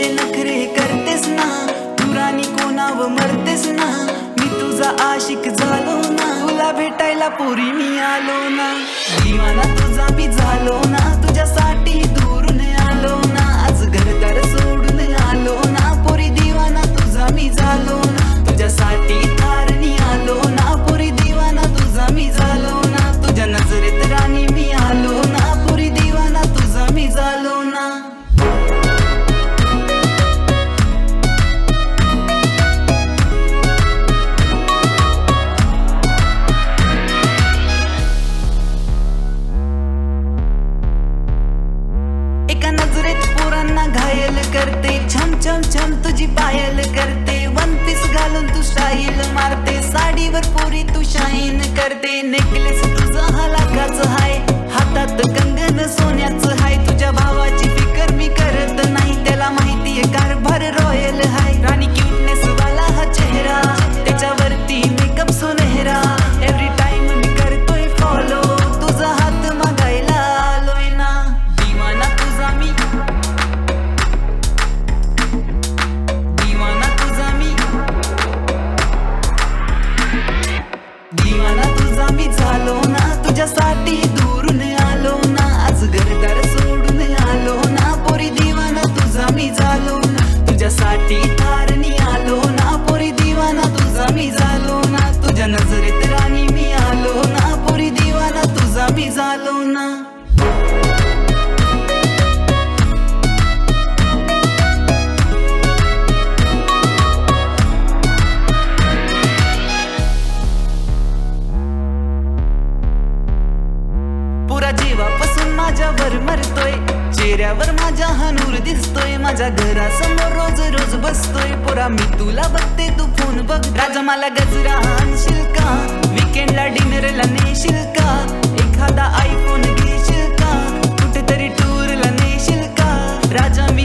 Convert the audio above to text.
माझे नखरे करतेस ना, तू राणी कोणावर मरतेस ना, मी तुझा आशिक झालो ना, तुला भेटायला पोरी मी आलो ना, दिवाना तुझा मी झालो ना, तुझ्यासाठी दुरून आलो ना, आज घरदार सोडून आलो ना, पोरी दिवाना तुझा मी झालो ना, तुझ्यासाठी तारणी आलो ना, पोरी दिवाना तुझा मी झालो ना, तुझ्या नजरेत राणी मी आलो ना, पोरी दिवाना तुझा मी झालो ना. एका नजरेत पोरांना घायल करते, छम छम छम तुझी पायल करते, वन पीस घालून तू स्टाईल मारते, साडीवर पोरी तू शाईन करते, नेकलेस तुझा हा लाखाचं हाय, हातात कंगन सोन्याचं हाय, तुझ्या भावाची फिकर मी करत नाही, त्याला माहितीये कारभार रॉयल हाय, राणी क्यूटनेस वाला हा चेहरा, त्याच्यावरती मेकअप सुनहरा, एव्हरी टाइम मी करतोय फॉलो, तुझा हात मागायला आलोय ना, दिवाना तुझा मी, दिवाना तुझा मी, दिवाना तुझा मी झालो ना, तुझ्यासाठी दुरून आलो ना, आज घरदार सोडून आलो ना, पोरी दिवाना तुझा मी झालो ना, तुझ्यासाठी तारणी आलो ना, पोरी दिवाना तुझा मी झालो ना, तुझ्या नजरेत राणी मी आलो ना, पोरी दिवाना तुझा मी झालो ना. पुरा जीवापासून माझ्यावर मरतोय, चेहऱ्यावर माझ्या हनूर दिसतोय, माझ्या घरासमोर रोज रोज बसतोय, पुरा मी तुला बघते तू फोन बघ, राजा मला गजरा आणशील का, वीकेंडला डिनरला नेशील का, एखादा आयफोन घेशील का, कुठेतरी टूरला नेशील का, राजा मी